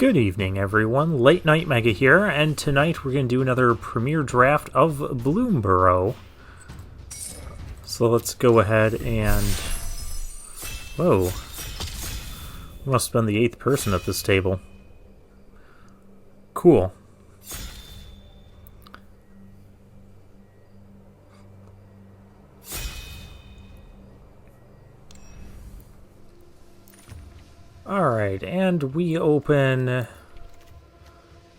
Good evening, everyone. Late Night Mega here, and tonight we're going to do another premiere draft of Bloomburrow. So let's go ahead and... Whoa. Must have been the 8th person at this table. Cool. Alright, and we open...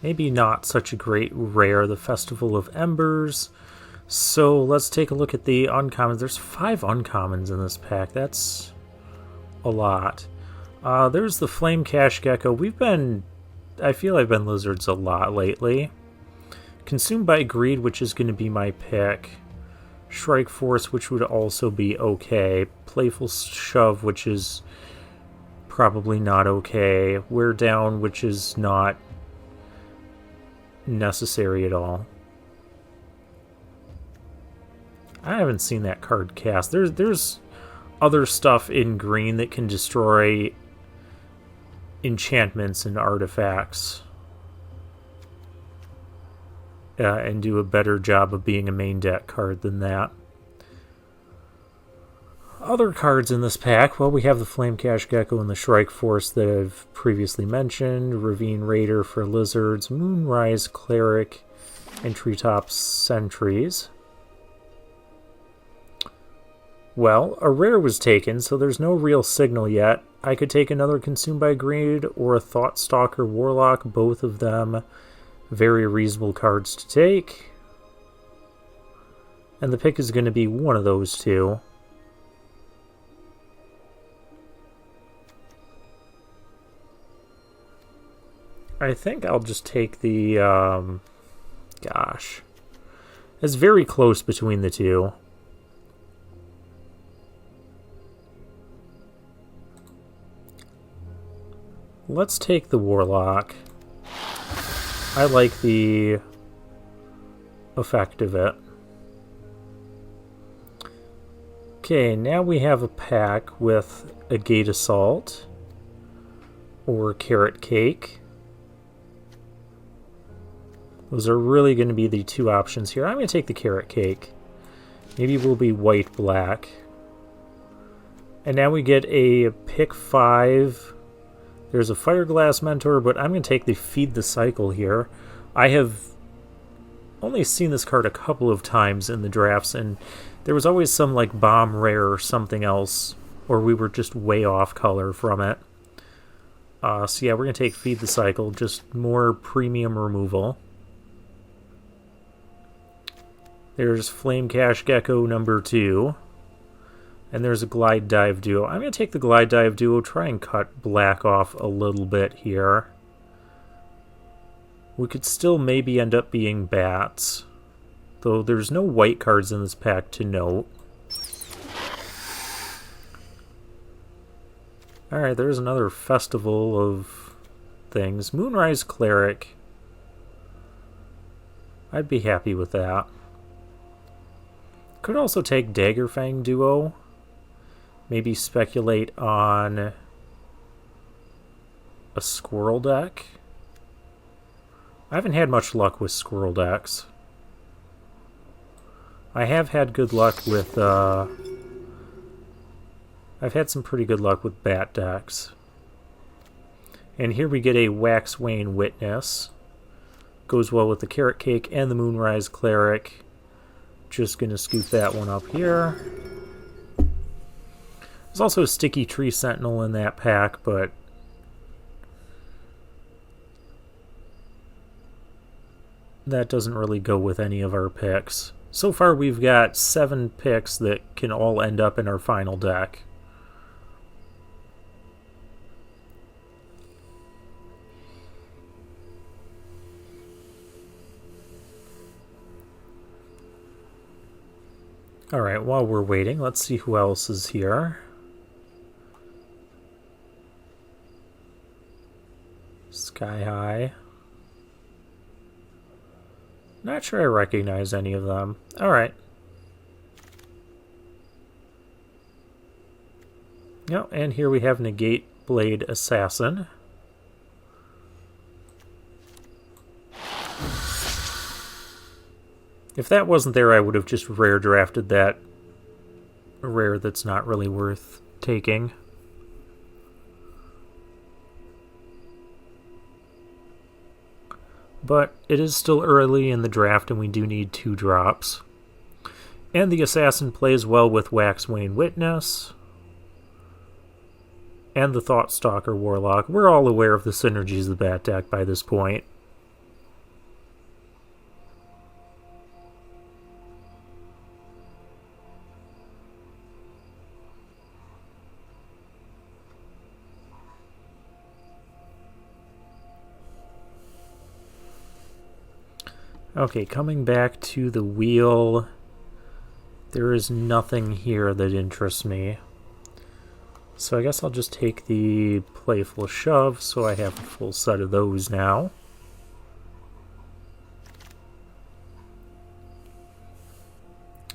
maybe not such a great rare, the Festival of Embers. So let's take a look at the uncommons. There's 5 uncommons in this pack. That's a lot. There's the Flame Cash Gecko. I feel I've been lizards a lot lately. Consumed by Greed, which is going to be my pick. Shrike Force, which would also be okay. Playful Shove, which is probably not okay. Wear Down, which is not necessary at all. I haven't seen that card cast. There's other stuff in green that can destroy enchantments and artifacts and do a better job of being a main deck card than that. Other cards in this pack, well, we have the Flame Cash Gecko and the Shrike Force that I've previously mentioned, Ravine Raider for lizards, Moonrise Cleric, and Treetop Sentries. Well, a rare was taken, so there's no real signal yet. I could take another Consumed by Greed or a Thoughtstalker Warlock, both of them very reasonable cards to take. And the pick is going to be one of those two. I think I'll just take the, gosh. It's very close between the two. Let's take the Warlock. I like the effect of it. Okay, now we have a pack with a Gate Assault or Carrot Cake. Those are really going to be the two options here. I'm going to take the Carrot Cake. Maybe we'll be white-black. And now we get a pick 5. There's a Fireglass Mentor, but I'm going to take the Feed the Cycle here. I have only seen this card a couple of times in the drafts, and there was always some like bomb rare or something else, or we were just way off color from it. So yeah, we're going to take Feed the Cycle, just more premium removal. There's Flame Cash Gecko number 2. And there's a Glide Dive Duo. I'm going to take the Glide Dive Duo, try and cut black off a little bit here. We could still maybe end up being bats, though there's no white cards in this pack to note. Alright, there's another Festival of things. Moonrise Cleric. I'd be happy with that. Could also take Daggerfang Duo. Maybe speculate on a Squirrel deck. I haven't had much luck with Squirrel decks. I have had good luck with... I've had some pretty good luck with Bat decks. And here we get a Waxwane Witness. Goes well with the Carrot Cake and the Moonrise Cleric. Just going to scoop that one up here. There's also a Sticky Tree Sentinel in that pack, but that doesn't really go with any of our picks. So far we've got 7 picks that can all end up in our final deck. Alright, while we're waiting, let's see who else is here. Sky High. Not sure I recognize any of them. Alright. Yep, and here we have Negate Blade Assassin. If that wasn't there, I would have just rare drafted that rare that's not really worth taking. But it is still early in the draft, and we do need 2 drops. And the Assassin plays well with Waxwing Witness. And the Thoughtstalker Warlock. We're all aware of the synergies of the Bat deck by this point. Okay, coming back to the wheel, there is nothing here that interests me. So I guess I'll just take the Playful Shove, so I have a full set of those now.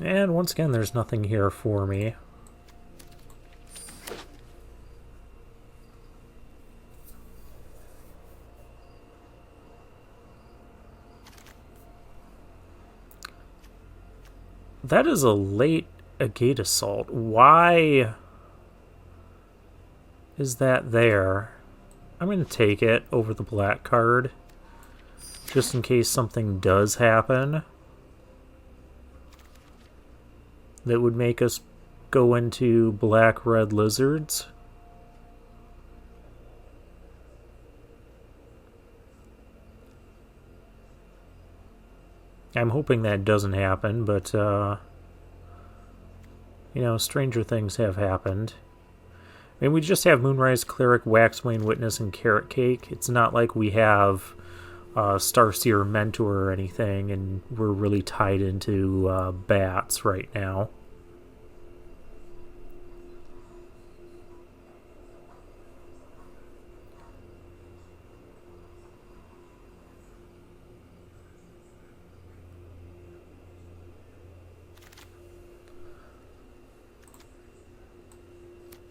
And once again, there's nothing here for me. That is a late Agate Assault. Why is that there? I'm going to take it over the black card, just in case something does happen that would make us go into black-red lizards. I'm hoping that doesn't happen, but, you know, stranger things have happened. I mean, we just have Moonrise Cleric, Waxwing Witness, and Carrot Cake. It's not like we have Starseer Mentor or anything, and we're really tied into bats right now.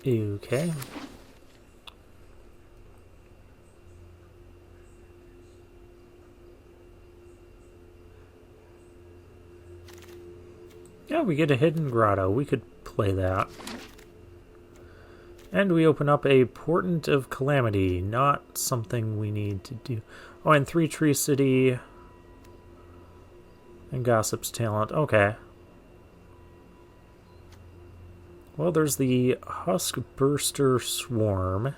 Okay. Yeah, we get a Hidden Grotto. We could play that. And we open up a Portent of Calamity. Not something we need to do. Oh, and 3 Tree City. And Gossip's Talent. Okay. Well, there's the Husk Burster Swarm,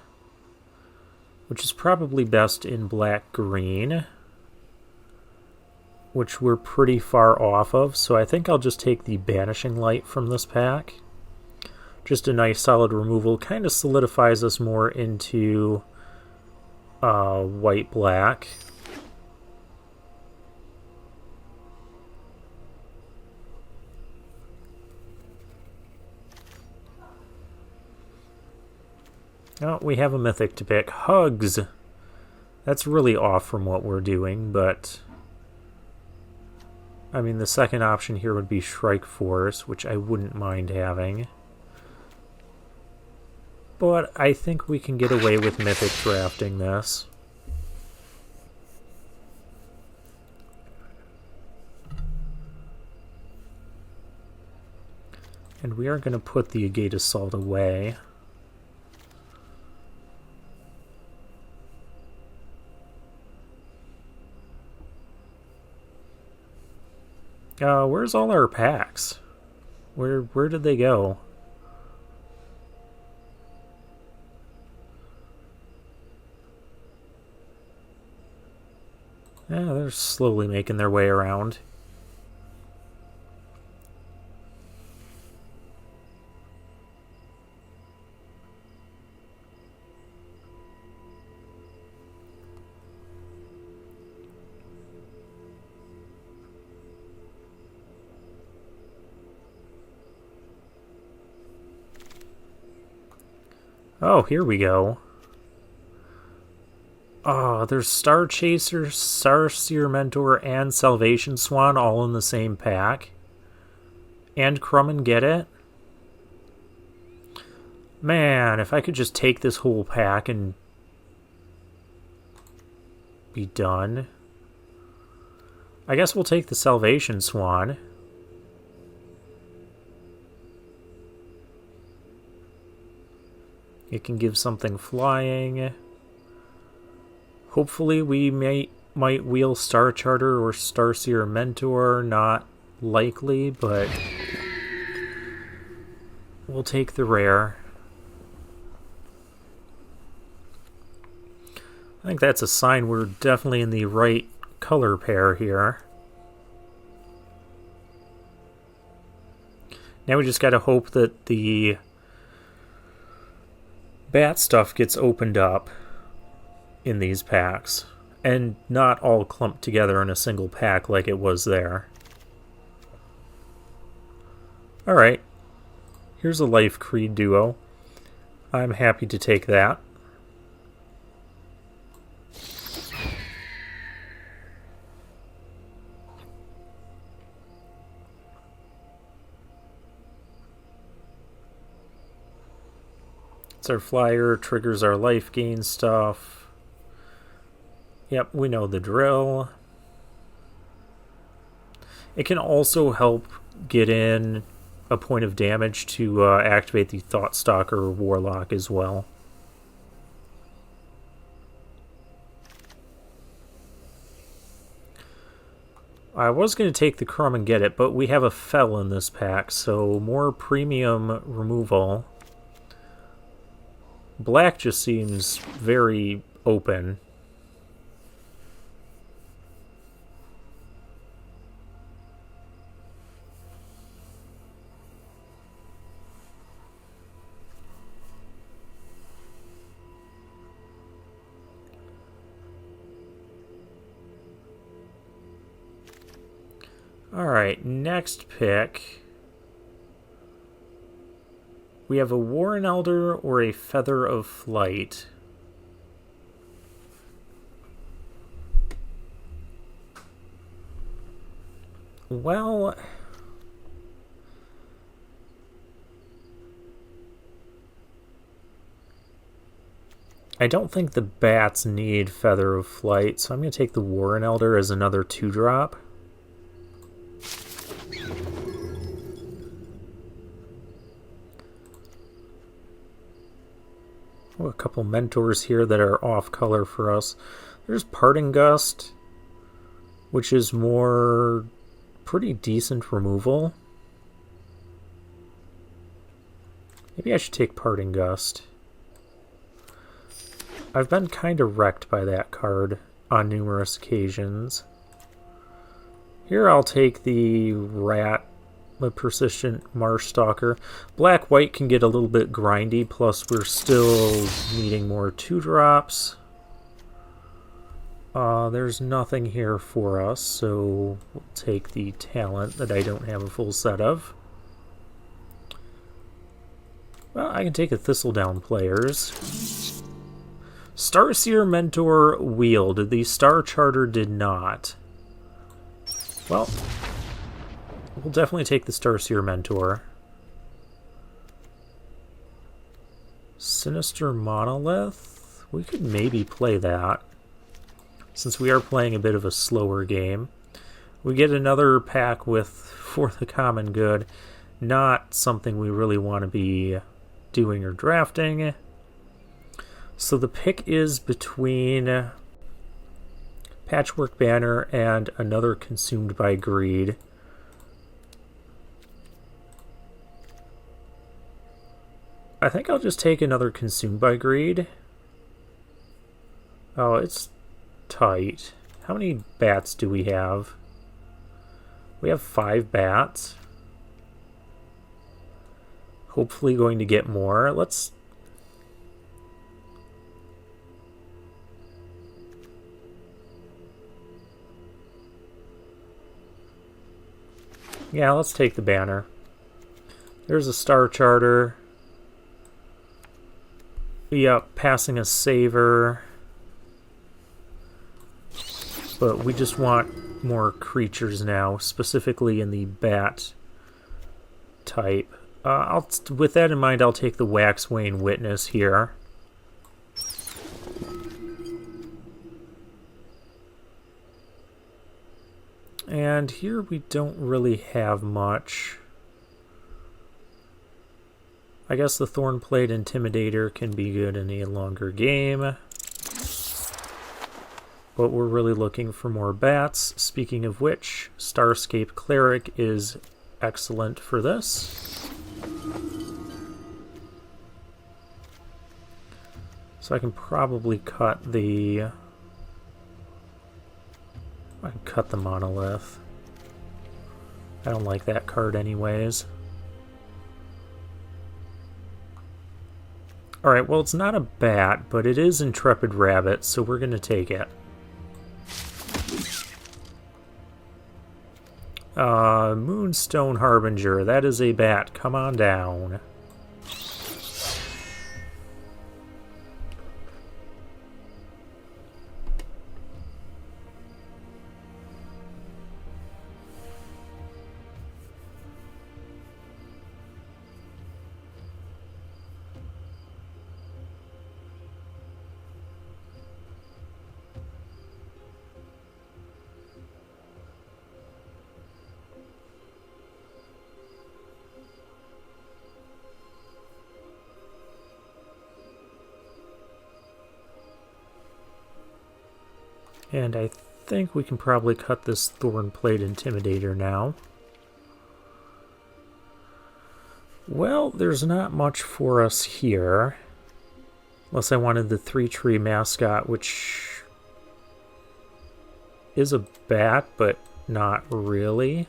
which is probably best in black-green, which we're pretty far off of, so I think I'll just take the Banishing Light from this pack. Just a nice solid removal. Kind of solidifies us more into white-black. Oh, we have a mythic to pick. Hugs! That's really off from what we're doing, but... I mean, the second option here would be Shrike Force, which I wouldn't mind having. But I think we can get away with mythic drafting this. And we are going to put the Agate Assault away. Where's all our packs? Where did they go? Yeah, they're slowly making their way around. Oh, here we go. Oh, there's Star Chaser, Starseer Mentor, and Salvation Swan all in the same pack. And Crumb and Get It. Man, if I could just take this whole pack and be done. I guess we'll take the Salvation Swan. It can give something flying. Hopefully we might wheel Star Charter or Starseer Mentor. Not likely, but we'll take the rare. I think that's a sign we're definitely in the right color pair here. Now we just gotta hope that the bat stuff gets opened up in these packs and not all clumped together in a single pack like it was there. Alright, here's a Life Creed duo. I'm happy to take that. It's our flyer, triggers our life gain stuff. Yep, we know the drill. It can also help get in a point of damage to activate the Thought Stalker Warlock as well. I was going to take the Crumb and get it, but we have a Fel in this pack, so more premium removal. Black just seems very open. Alright, next pick. We have a Warren Elder or a Feather of Flight. Well, I don't think the bats need Feather of Flight, so I'm going to take the Warren Elder as another 2-drop. Oh, a couple mentors here that are off color for us. There's Parting Gust, which is more pretty decent removal. Maybe I should take Parting Gust. I've been kind of wrecked by that card on numerous occasions. Here I'll take the Rat, the Persistent Marsh Stalker. Black-white can get a little bit grindy, plus we're still needing more 2-drops. There's nothing here for us, so we'll take the talent that I don't have a full set of. Well, I can take a Thistledown Players. Starseer Mentor wheeled. The Star Charter did not. Well, we'll definitely take the Starseer Mentor. Sinister Monolith? We could maybe play that, since we are playing a bit of a slower game. We get another pack with For the Common Good. Not something we really want to be doing or drafting. So the pick is between Patchwork Banner and another Consumed by Greed. I think I'll just take another Consumed by Greed. Oh, it's tight. How many bats do we have? We have 5 bats. Hopefully going to get more. Let's... Yeah, let's take the banner. There's a Star Charter. Yep, passing a Saver. But we just want more creatures now, specifically in the bat type. With that in mind, I'll take the Waxwane Witness here. And here we don't really have much. I guess the Thornplate Intimidator can be good in a longer game. But we're really looking for more bats. Speaking of which, Starscape Cleric is excellent for this. So I can probably cut the... I can cut the Monolith. I don't like that card anyways. Alright, well it's not a bat, but it is Intrepid Rabbit, so we're going to take it. Moonstone Harbinger, that is a bat. Come on down. And I think we can probably cut this Thornplate Intimidator now. Well, there's not much for us here. Unless I wanted the 3-tree mascot, which is a bat, but not really.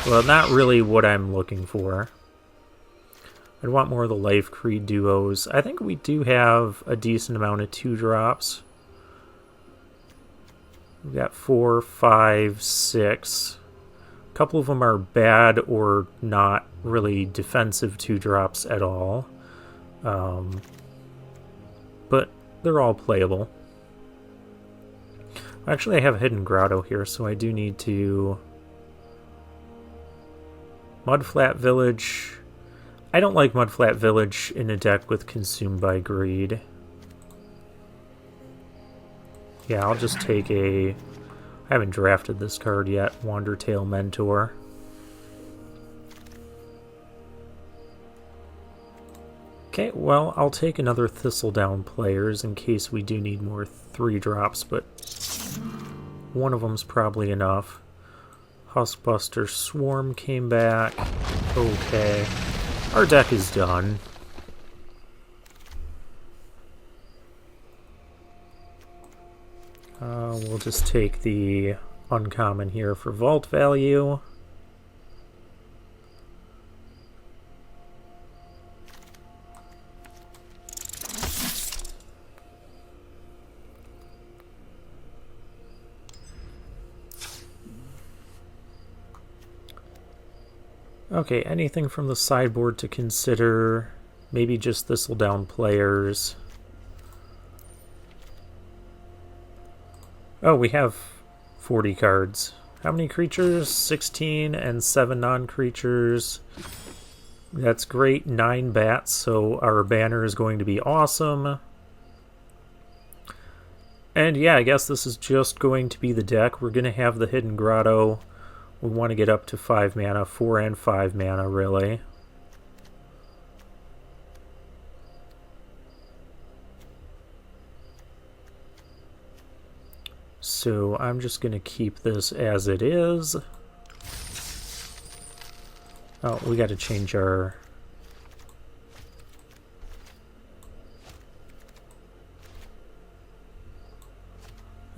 Well, not really what I'm looking for. I'd want more of the Life Creed duos. I think we do have a decent amount of 2-drops. We've got 4, 5, 6. A couple of them are bad or not really defensive 2-drops at all. But they're all playable. Actually, I have a Hidden Grotto here, so I do need to... Mudflat Village. I don't like Mudflat Village in a deck with Consumed by Greed. Yeah, I'll just take a... I haven't drafted this card yet. Wandertail Mentor. Okay, well, I'll take another Thistledown Players in case we do need more 3-drops, but one of them's probably enough. Huskbuster Swarm came back. Okay. Our deck is done. We'll just take the uncommon here for vault value. Okay, anything from the sideboard to consider? Maybe just Thistledown Players. Oh, we have 40 cards. How many creatures? 16 and 7 non-creatures. That's great. 9 bats, so our banner is going to be awesome. And yeah, I guess this is just going to be the deck. We're going to have the Hidden Grotto. We want to get up to 5 mana, 4 and 5 mana, really. So I'm just going to keep this as it is. Oh, we got to change our...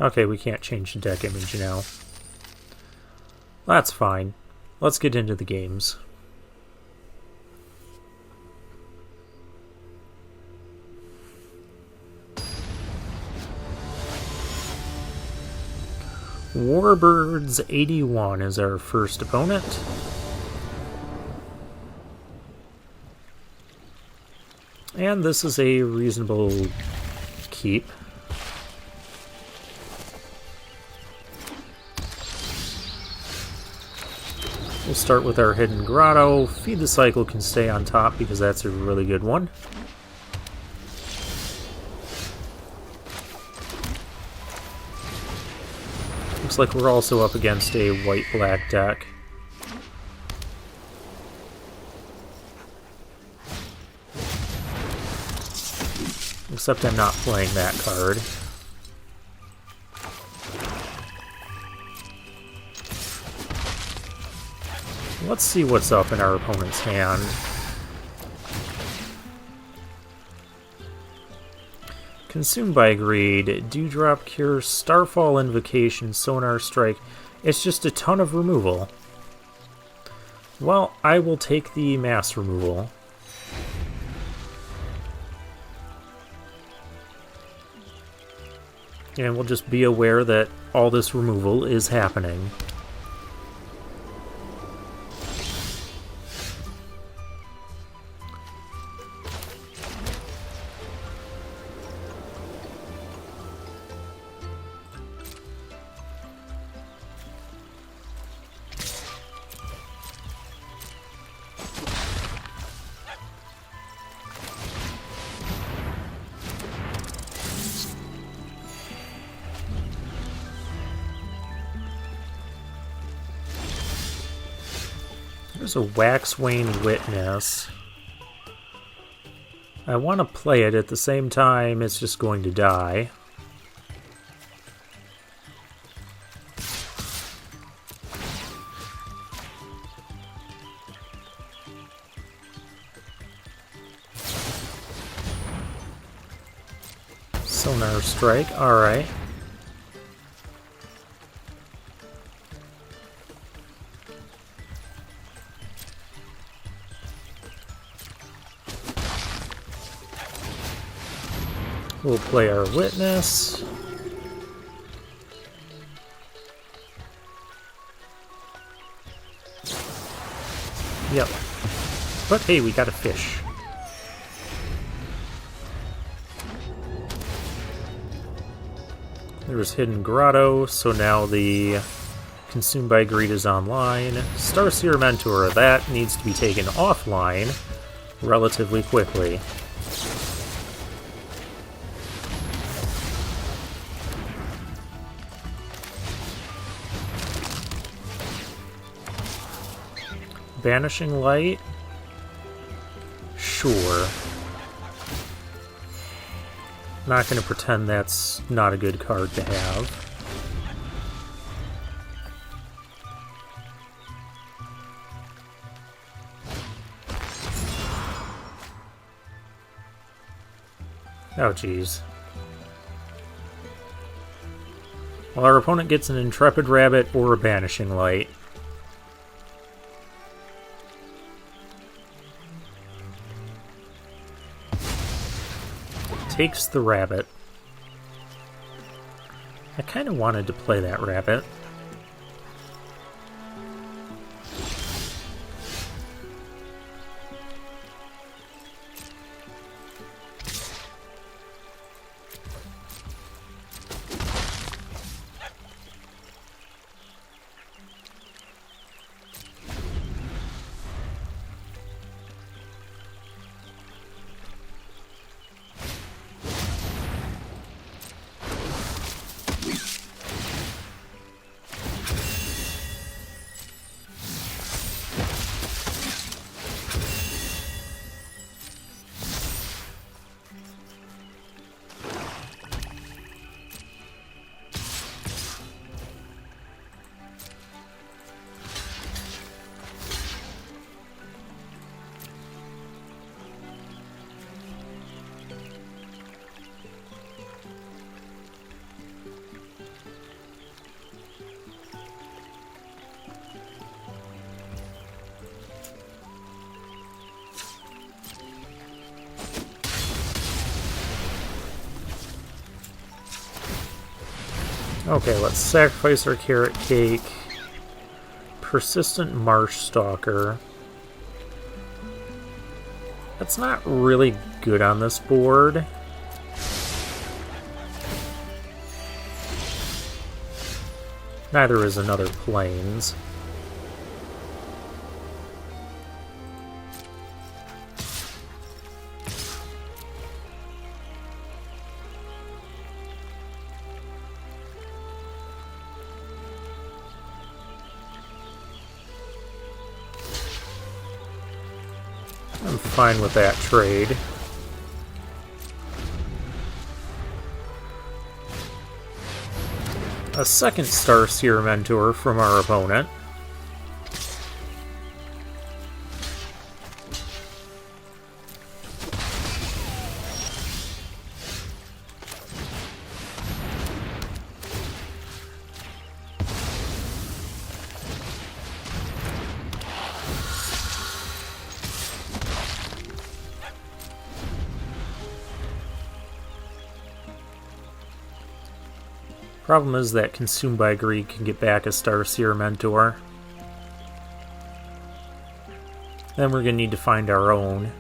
Okay, we can't change the deck image now. That's fine. Let's get into the games. Warbirds 81 is our first opponent. And this is a reasonable keep. We'll start with our Hidden Grotto. Feed the Cycle can stay on top because that's a really good one. looks like we're also up against a white-black deck. Except I'm not playing that card. Let's see what's up in our opponent's hand. Consumed by Greed, Dewdrop Cure, Starfall Invocation, Sonar Strike. It's just a ton of removal. Well, I will take the mass removal. And we'll just be aware that all this removal is happening. There's a Waxwane Witness. I want to play it at the same time, it's just going to die. Sonar Strike, alright. We'll play our Witness. Yep. But hey, we got a fish. There's Hidden Grotto, so now the Consumed by Greed is online. Starseer Mentor, that needs to be taken offline relatively quickly. Banishing Light? Sure. Not going to pretend that's not a good card to have. Oh, jeez. Well, our opponent gets an Intrepid Rabbit or a Banishing Light. Takes the rabbit. I kind of wanted to play that rabbit. Okay, let's sacrifice our Carrot Cake. Persistent Marsh Stalker. That's not really good on this board. Neither is another Plains. I'm fine with that trade. A second Starseer Mentor from our opponent. Problem is that Consumed by Greed can get back a Starseer Mentor. Then we're going to need to find our own.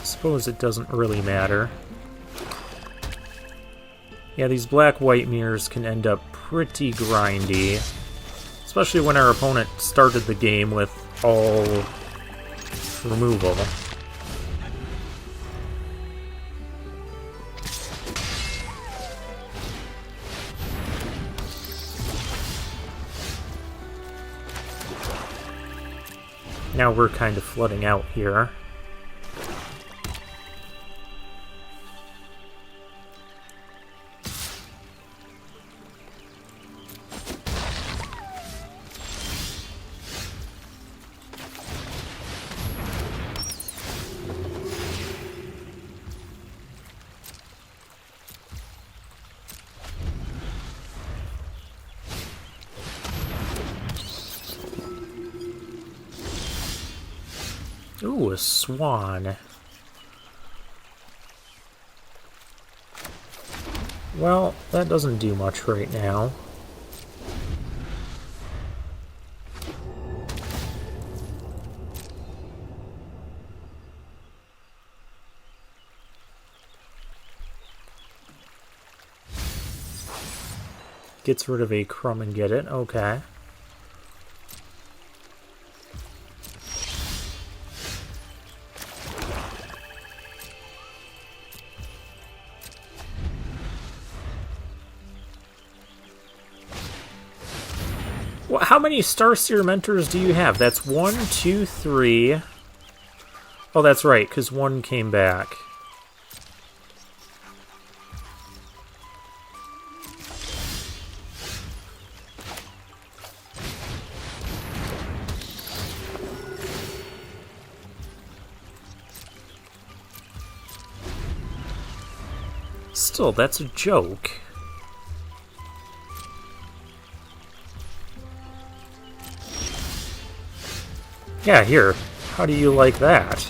Suppose it doesn't really matter. Yeah, these black-white mirrors can end up pretty grindy. Especially when our opponent started the game with all removal. Now we're kind of flooding out here. Ooh, a swan. Well, that doesn't do much right now. Gets rid of a crumb and get it, okay. How many Starseer Mentors do you have? That's 1, 2, 3. Oh, that's right, because one came back. Still, that's a joke. Yeah, here. How do you like that?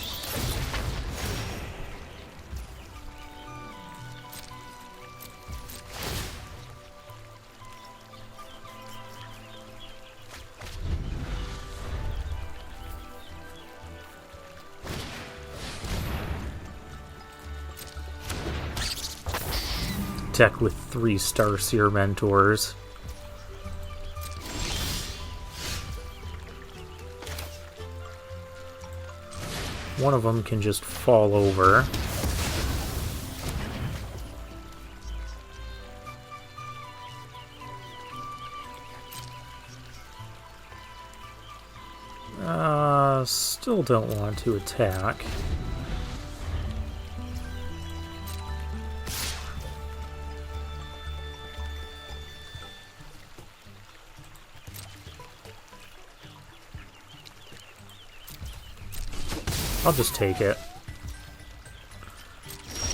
Attack with 3 Starseer Mentors. One of them can just fall over. Still don't want to attack. I'll just take it.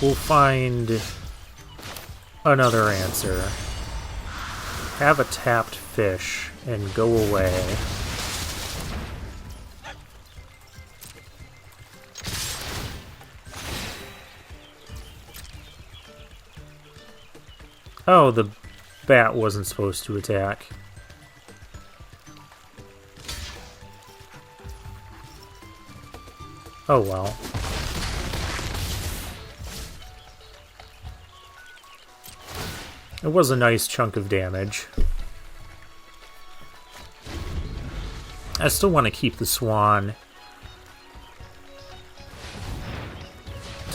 We'll find another answer. Have a tapped fish and go away. Oh, the bat wasn't supposed to attack. Oh well. It was a nice chunk of damage. I still want to keep the swan.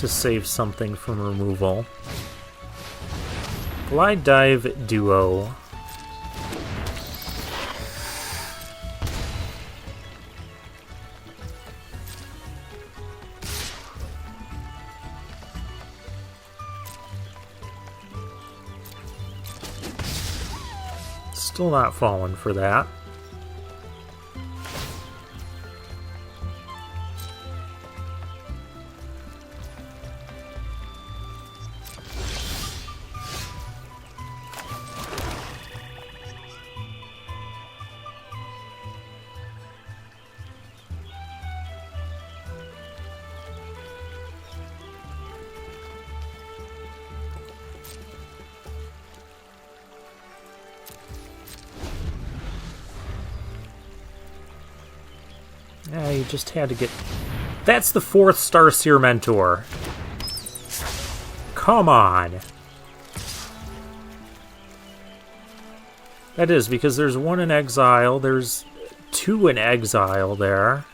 to save something from removal. Glide Dive Duo. Still not falling for that. Yeah, you just had to get... That's the 4th Starseer Mentor. Come on. That is, because there's 1 in exile, there's 2 in exile there.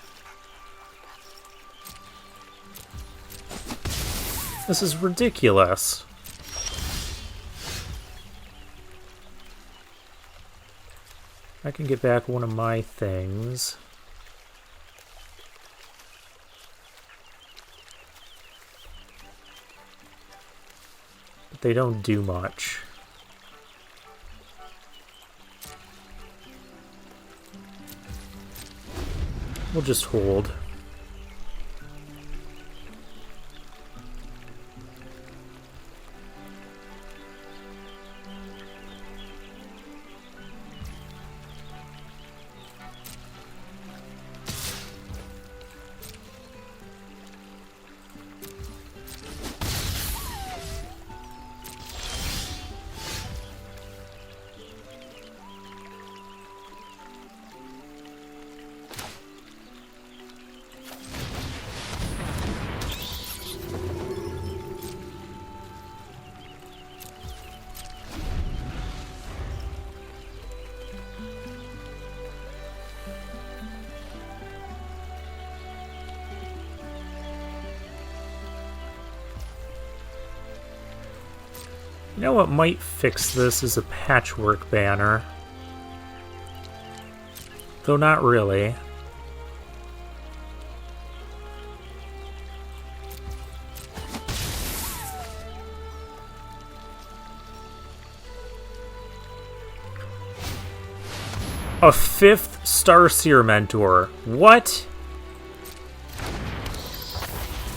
This is ridiculous. I can get back one of my things. They don't do much. We'll just hold. You know what might fix this is a patchwork banner. Though not really. A 5th Starseer Mentor. What?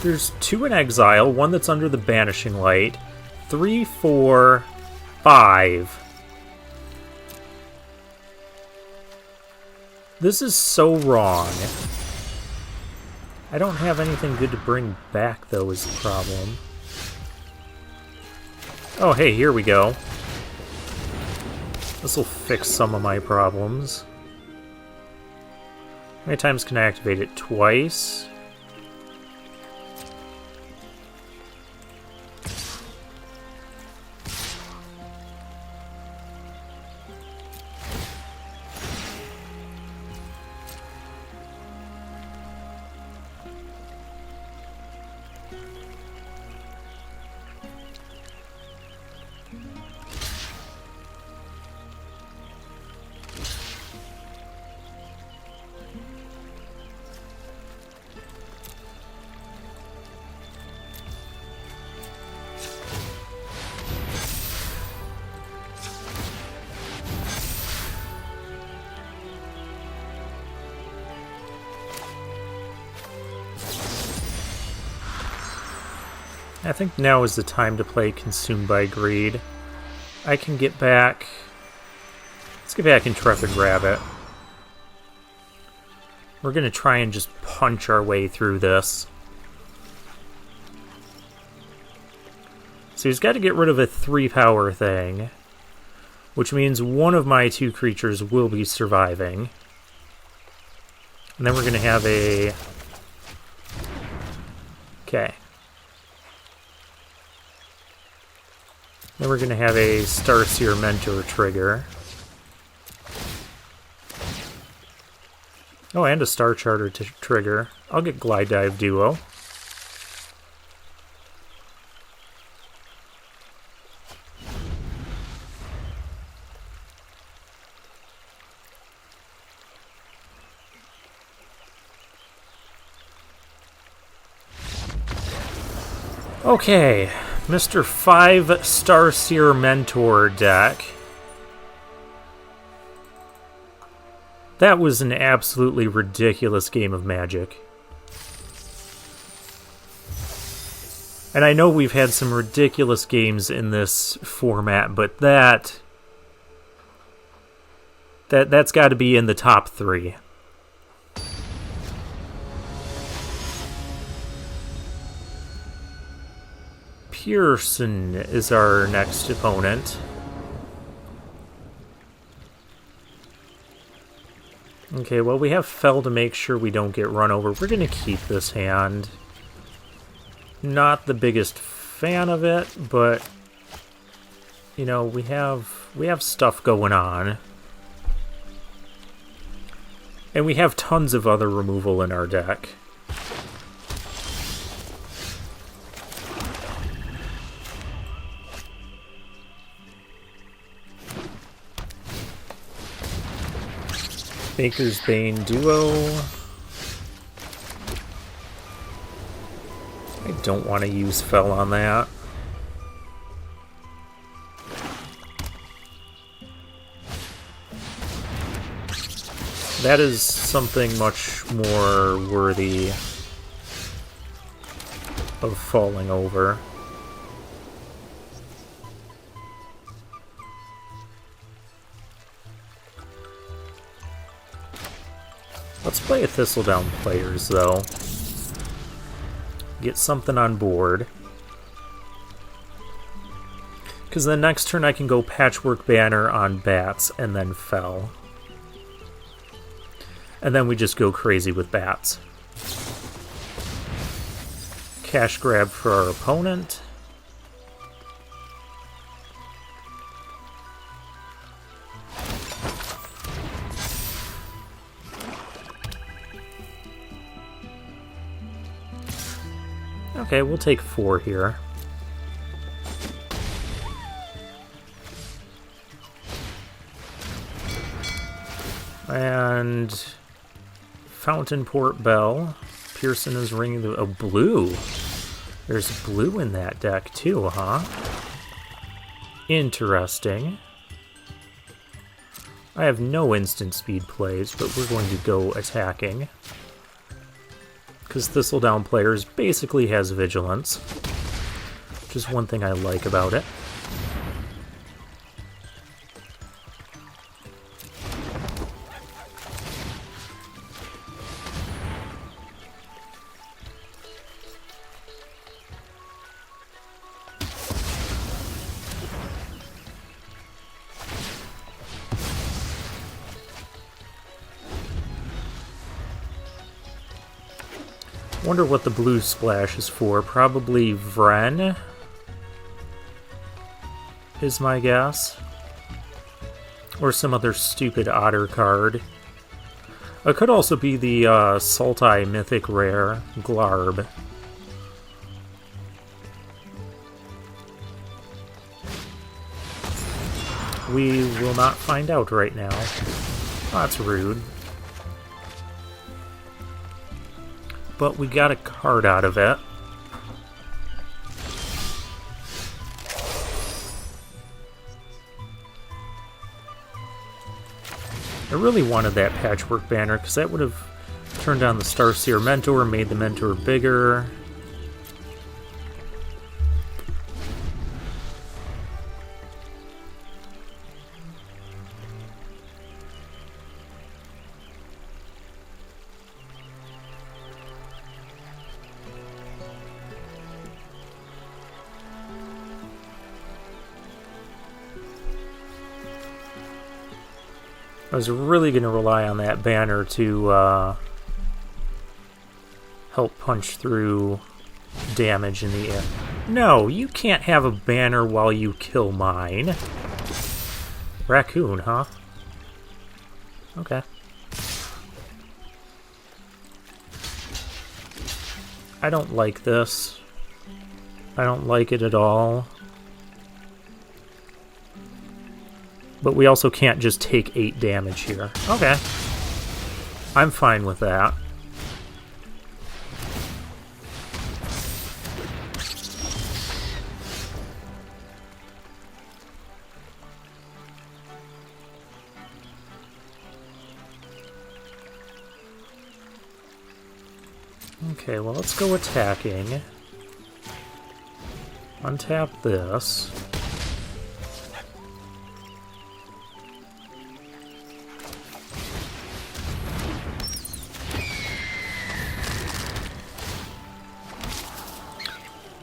There's 2 in exile, 1 that's under the Banishing Light. 3, 4, 5. This is so wrong. I don't have anything good to bring back, though, is the problem. Oh, hey, here we go. This'll fix some of my problems. How many times can I activate it? Twice? I think now is the time to play Consumed by Greed. I can get back... Let's get back Intrepid Rabbit. We're going to try and just punch our way through this. So he's got to get rid of a 3-power thing, which means one of my 2 creatures will be surviving. And then we're going to have a... Okay. Then we're going to have a Starseer Mentor trigger. Oh, and a Star Charter trigger. I'll get Glide Dive Duo. Okay, Mr. 5 Starseer Mentor deck. That was an absolutely ridiculous game of Magic. And I know we've had some ridiculous games in this format, but that's got to be in the top 3. Pearson is our next opponent. Okay, well, we have Fell to make sure we don't get run over. We're going to keep this hand. Not the biggest fan of it, but you know, we have stuff going on. And we have tons of other removal in our deck. Baker's Bane Duo. I don't want to use Fell on that. That is something much more worthy of falling over. Let's play a Thistledown Players, though. Get something on board. Because the next turn I can go Patchwork Banner on Bats and then Fell. And then we just go crazy with Bats. Cash grab for our opponent. Okay, we'll take 4 here. And Fountain Port Bell. Pearson is ringing the... Oh, blue. There's blue in that deck too, huh? Interesting. I have no instant speed plays, but we're going to go attacking. Because Thistledown Players basically has Vigilance, which is one thing I like about it. Wonder what the blue splash is for. Probably Vren is my guess. Or some other stupid otter card. It could also be the Sultai Mythic Rare, Glarb. We will not find out right now. Oh, that's rude. But we got a card out of it. I really wanted that Patchwork Banner, because that would have turned on the Starseer Mentor, made the Mentor bigger. I was really going to rely on that banner to help punch through damage in the air. No, you can't have a banner while you kill mine. Raccoon, huh? Okay. I don't like this. I don't like it at all. But we also can't just take 8 damage here. Okay. I'm fine with that. Okay, well, let's go attacking. Untap this.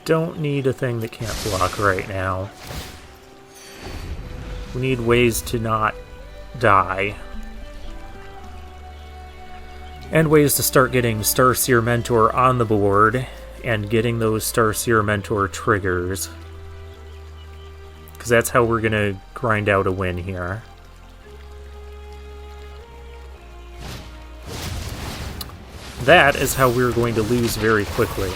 Don't need a thing that can't block right now. We need ways to not die. And ways to start getting Starseer Mentor on the board and getting those Starseer Mentor triggers. Because that's how we're going to grind out a win here. That is how we're going to lose very quickly.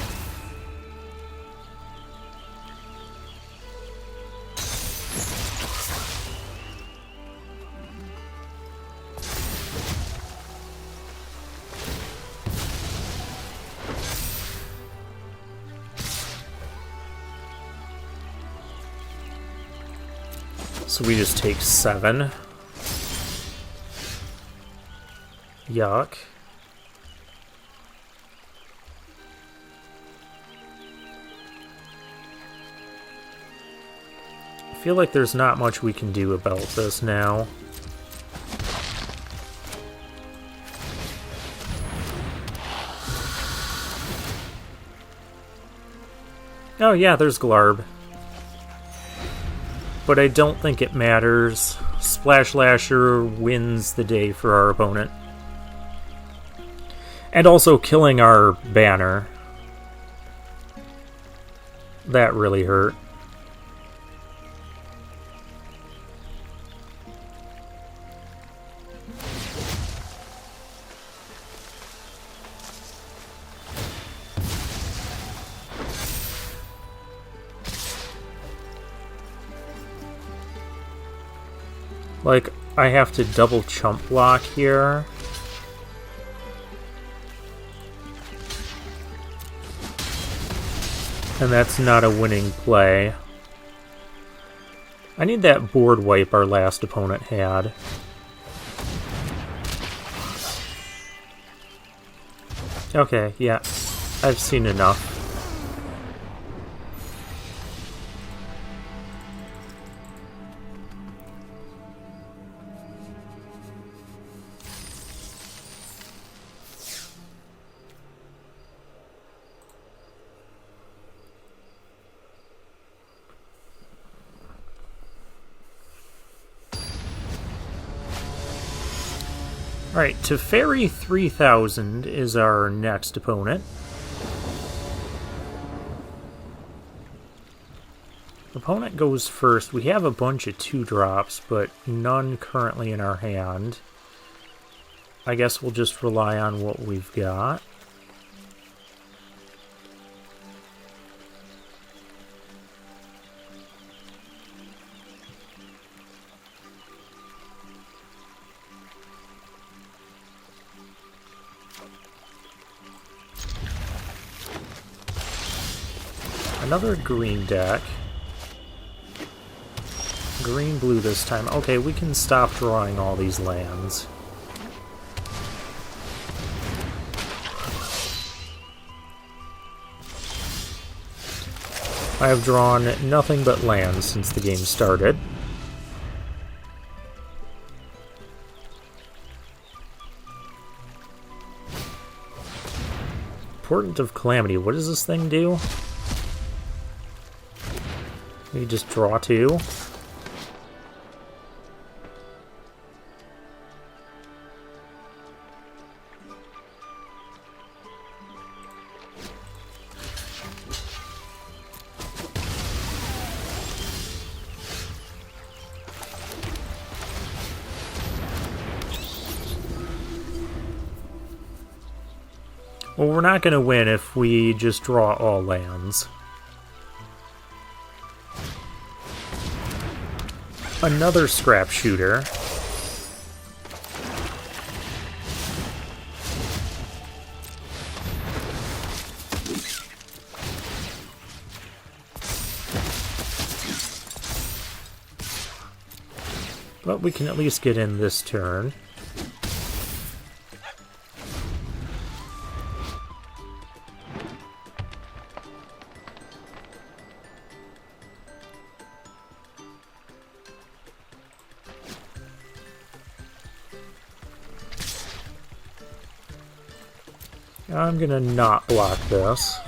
So we just take 7. Yuck. I feel like there's not much we can do about this now. Oh yeah, there's Glarb. But I don't think it matters. Splash Lasher wins the day for our opponent. And also killing our banner. That really hurt. Like, I have to double chump block here. And that's not a winning play. I need that board wipe our last opponent had. Okay, yeah. I've seen enough. Alright, Teferi 3000 is our next opponent. Opponent goes first. We have a bunch of 2-drops, but none currently in our hand. I guess we'll just rely on what we've got. Another green deck. Green-blue this time. Okay, we can stop drawing all these lands. I have drawn nothing but lands since the game started. Portent of Calamity. What does this thing do? We just draw 2. Well, we're not going to win if we just draw all lands. Another scrap shooter. But we can at least get in this turn. I'm gonna not block this.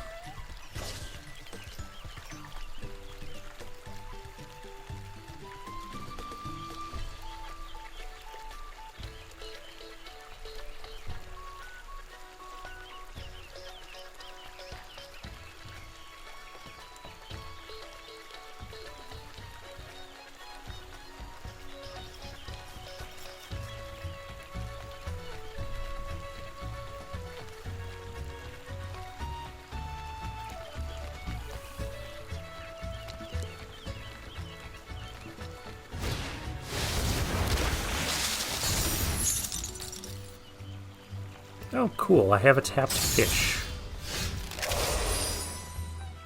Oh, cool. I have a tapped fish.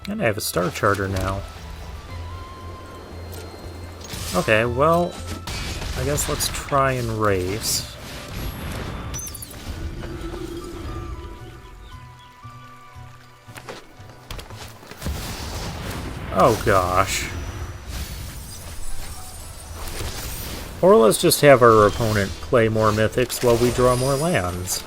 And I have a star charter now. Okay, well, I guess let's try and race. Oh, gosh. Or let's just have our opponent play more mythics while we draw more lands.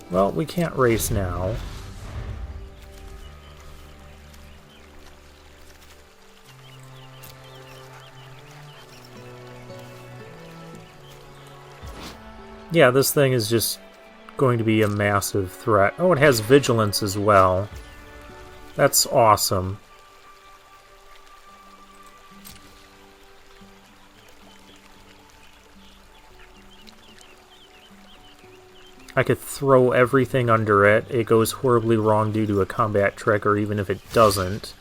Well, we can't race now. Yeah, this thing is just going to be a massive threat. Oh, it has vigilance as well. That's awesome. I could throw everything under it. It goes horribly wrong due to a combat trick, or even if it doesn't.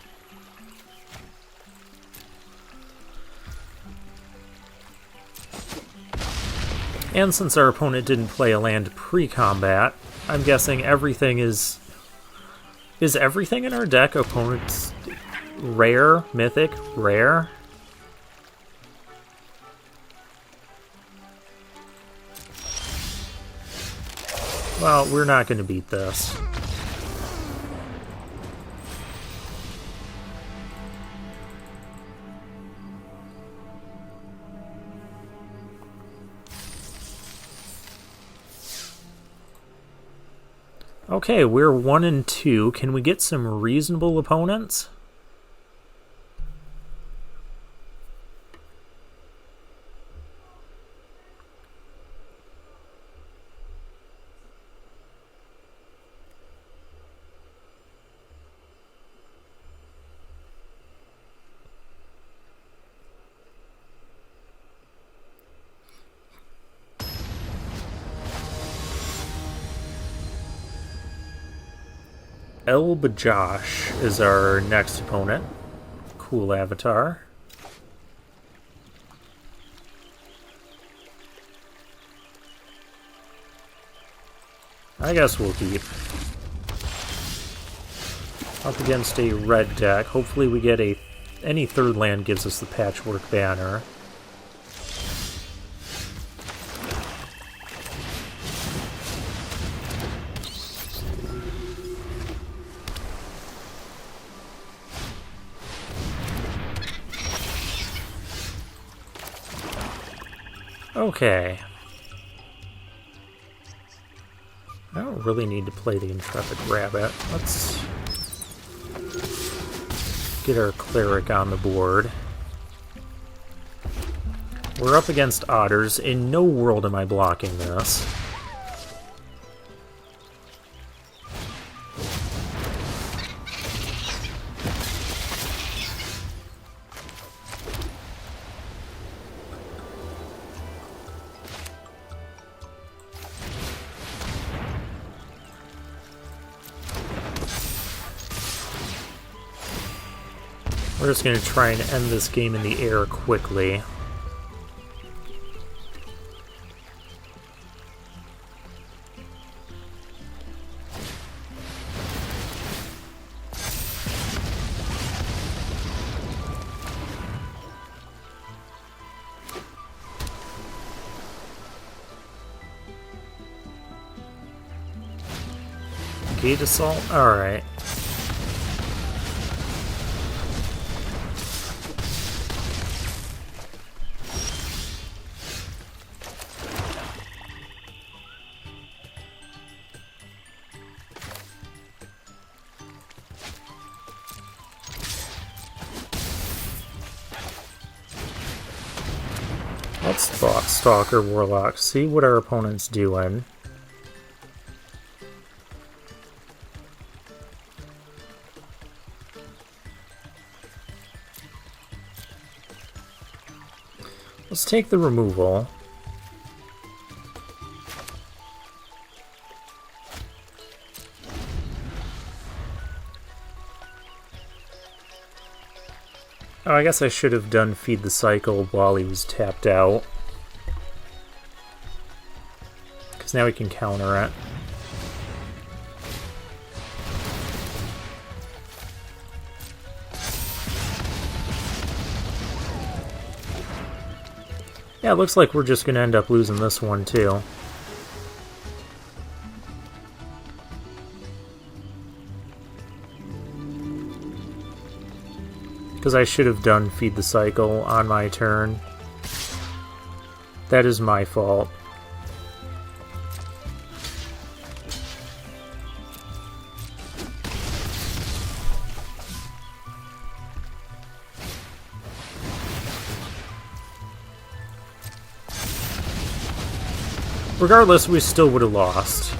And since our opponent didn't play a land pre-combat, I'm guessing everything is... Is everything in our deck opponent's rare, mythic, rare? Well, we're not going to beat this. Okay, we're 1 and 2. Can we get some reasonable opponents? Elbajosh is our next opponent. Cool avatar. I guess we'll keep. Up against a red deck. Hopefully we get a... Any third land gives us the Patchwork Banner. Okay. I don't really need to play the Intrepid Rabbit. Let's get our Cleric on the board. We're up against Otters. In no world am I blocking this. We're just going to try and end this game in the air quickly. Gate Assault? Alright. Let's Thought Stalker Warlock, see what our opponent's doing. Let's take the removal. Oh, I guess I should have done Feed the Cycle while he was tapped out. Because now we can counter it. Yeah, it looks like we're just going to end up losing this one too. Because I should have done Feed the Cycle on my turn. That is my fault. Regardless, we still would have lost.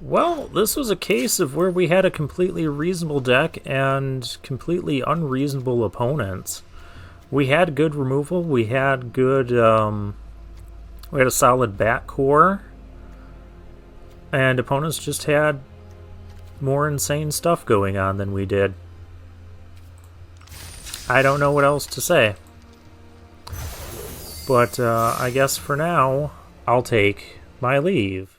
Well, this was a case of where we had a completely reasonable deck and completely unreasonable opponents. We had good removal, we had good, we had a solid back core, and opponents just had more insane stuff going on than we did. I don't know what else to say. But I guess for now, I'll take my leave.